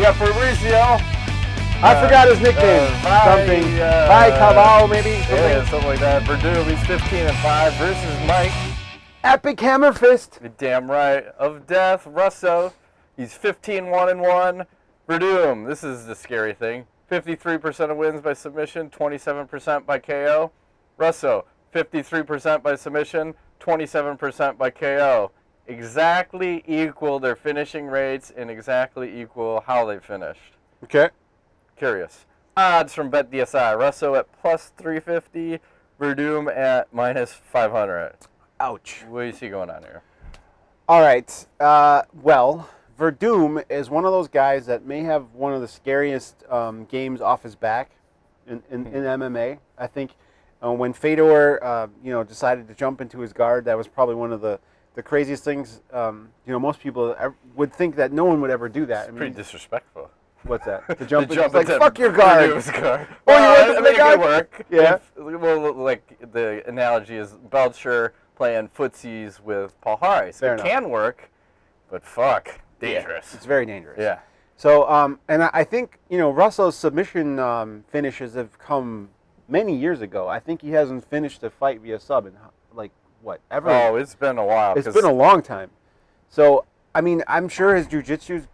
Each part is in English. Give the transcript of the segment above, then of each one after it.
We got Fabricio. I forgot his nickname. Something. By Cavallo, maybe? Yeah, something like that. Werdum, he's 15-5 versus Mike. Epic Hammer Fist. You're damn right. Of Death, Russow. He's 15-1-1. Werdum, this is the scary thing. 53% of wins by submission, 27% by KO. Russow, 53% by submission, 27% by KO. Exactly equal their finishing rates and exactly equal how they finished. Okay. Curious. Odds from BetDSI. Russow at plus 350. Werdum at minus 500. Ouch. What do you see going on here? All right. Well, Werdum is one of those guys that may have one of the scariest games off his back in MMA. I think when Fedor, decided to jump into his guard, that was probably one of the craziest things. Most people would think that no one would ever do that. It's pretty disrespectful. What's that? To jump into like, fuck your guard. Guard. Oh, you went to the guard? It could work. Yeah. Well, like the analogy is Belcher playing footsies with Paul Harris. Fair it enough. Can work, but fuck, dangerous. Yeah, it's very dangerous. Yeah. So, and I think, Russell's submission finishes have come many years ago. I think he hasn't finished a fight via sub in, ever? Oh, it's been a while. It's been a long time. So, I mean, I'm sure his jiu-jitsu's,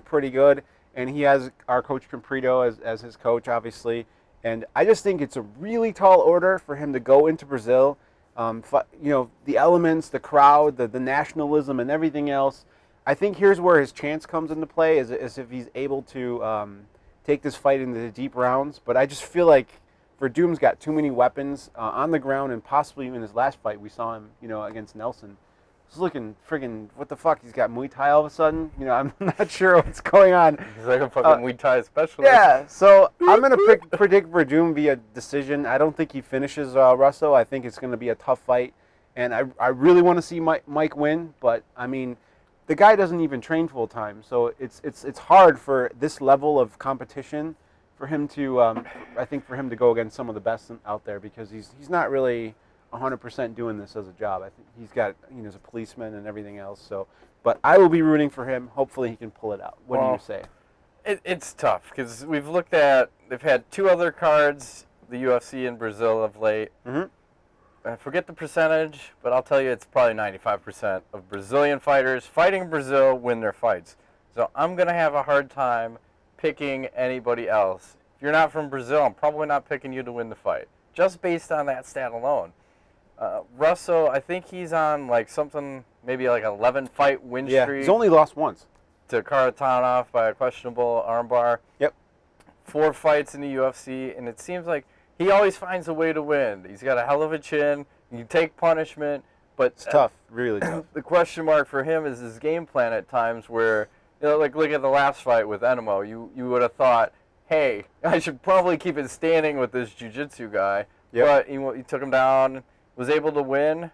pretty good. And he has our coach Comprito as his coach, obviously. And I just think it's a really tall order for him to go into Brazil. The elements, the crowd, the nationalism, and everything else. I think here's where his chance comes into play, is if he's able to take this fight into the deep rounds. But I just feel like Werdum's got too many weapons on the ground, and possibly even his last fight we saw him, against Nelson. He's looking friggin', what the fuck? He's got Muay Thai all of a sudden? I'm not sure what's going on. He's like a fucking Muay Thai specialist. Yeah, so I'm going to predict Werdum via decision. I don't think he finishes Russow. I think it's going to be a tough fight. And I really want to see Mike win, but, I mean, the guy doesn't even train full time. So it's hard for this level of competition for him to, I think, for him to go against some of the best out there, because he's not really 100% doing this as a job. I think he's got, he's a policeman and everything else. So, but I will be rooting for him. Hopefully he can pull it out. What do you say? It's tough because they've had two other cards, the UFC in Brazil of late. Mm-hmm. I forget the percentage, but I'll tell you it's probably 95% of Brazilian fighters fighting in Brazil win their fights. So I'm going to have a hard time picking anybody else. If you're not from Brazil, I'm probably not picking you to win the fight, just based on that stat alone. Russow, I think he's on maybe 11 fight win streak. Yeah, he's only lost once. To Karatanov by a questionable armbar. Yep. 4 fights in the UFC, and it seems like he always finds a way to win. He's got a hell of a chin. He can take punishment, but it's tough, really tough. The question mark for him is his game plan at times where, look at the last fight with Enemo. You would have thought, hey, I should probably keep it standing with this jiu-jitsu guy. Yep. But he took him down, was able to win.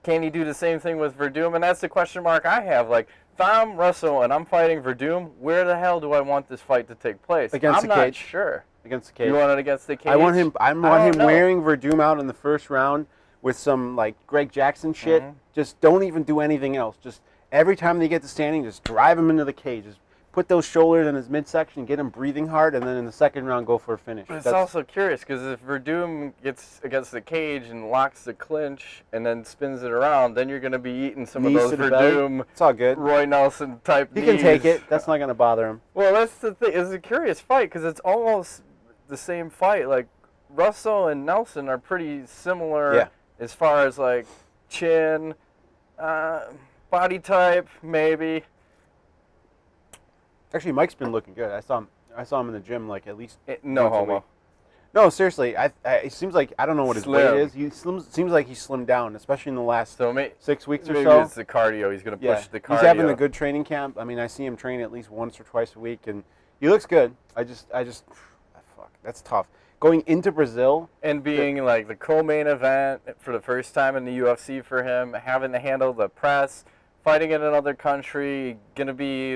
Can he do the same thing with Werdum? And that's the question mark I have. Like, if I'm Russow and I'm fighting Werdum, where the hell do I want this fight to take place? Against the cage. I'm not sure. Against the cage. You want it against the cage? I want him wearing Werdum out in the first round with some Greg Jackson shit. Mm-hmm. Just don't even do anything else. Just every time they get to standing, just drive him into the cage. Just put those shoulders in his midsection, get him breathing hard, and then in the second round, go for a finish. But it's also curious, because if Werdum gets against the cage and locks the clinch and then spins it around, then you're going to be eating some of those Werdum, it's all good. Roy Nelson type knees. He can take it. That's not going to bother him. Well, that's the thing. It's a curious fight, because it's almost the same fight. Like, Russow and Nelson are pretty similar as far as, chin, body type, maybe. Actually, Mike's been looking good. I saw him in the gym at least. No homo. No, seriously. It seems like, I don't know what his weight is. Seems like he's slimmed down, especially in the last 6 weeks or so. Maybe it's the cardio. He's going to push the cardio. He's having a good training camp. I mean, I see him train at least once or twice a week, and he looks good. Fuck, that's tough. Going into Brazil. And being the co-main event for the first time in the UFC for him, having to handle the press, fighting in another country, going to be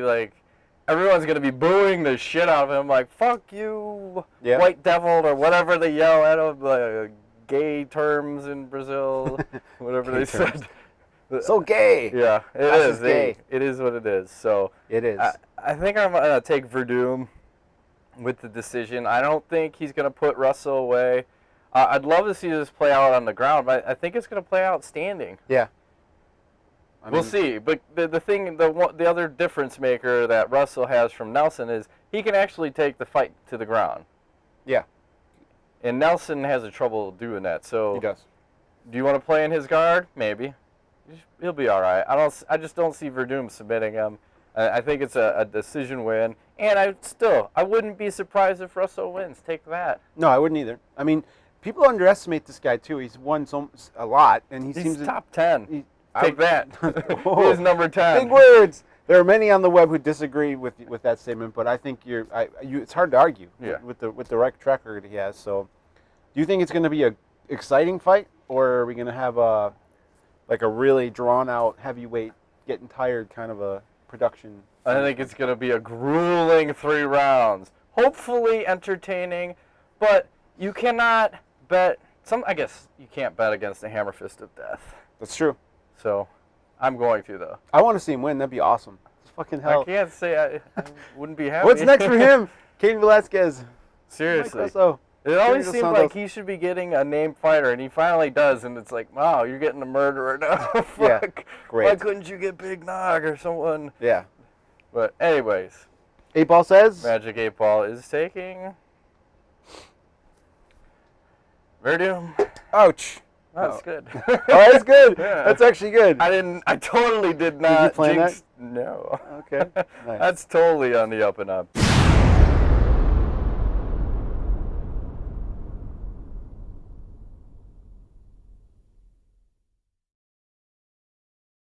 everyone's going to be booing the shit out of him, fuck you, white devil, or whatever they yell at him, gay terms in Brazil, whatever they said. So gay. Yeah, it is. Gay. It is what it is. So it is. I think I'm gonna take Werdum with the decision. I don't think he's gonna put Russow away. I'd love to see this play out on the ground, but I think it's gonna play out standing. Yeah. We'll see. But the other difference maker that Russow has from Nelson is he can actually take the fight to the ground. Yeah. And Nelson has a trouble doing that. So He does. do you want to play in his guard? Maybe. He'll be all right. I just don't see Werdum submitting him. I think it's a decision win. And I wouldn't be surprised if Russow wins. Take that. No, I wouldn't either. I mean, people underestimate this guy too. He's won a lot, and he seems He's top 10. Take that. Oh, He's number 10. Big words. There are many on the web who disagree with that statement, but I think it's hard to argue with the track record he has. So, do you think it's going to be a exciting fight, or are we going to have a really drawn out heavyweight, getting tired kind of a production? I think it's going to be a grueling 3 rounds. Hopefully entertaining, but you cannot bet. I guess you can't bet against the hammer fist of death. That's true. So, I'm going to though. I want to see him win. That'd be awesome. Fucking hell. I can't say I wouldn't be happy. What's next for him? Cain Velasquez. Seriously. Mike Russow. It always Junior seems Santos. like he should be getting a named fighter, and he finally does, and it's like, wow, you're getting a murderer now. Fuck. Yeah, great. Why couldn't you get Big Nog or someone? Yeah. But anyways, 8 Ball says. Magic 8 Ball is taking Werdum. Ouch. That's good. Oh, that's good. Yeah. That's actually good. I totally did not plan jinx. that? No. Okay. Nice. That's totally on the up and up.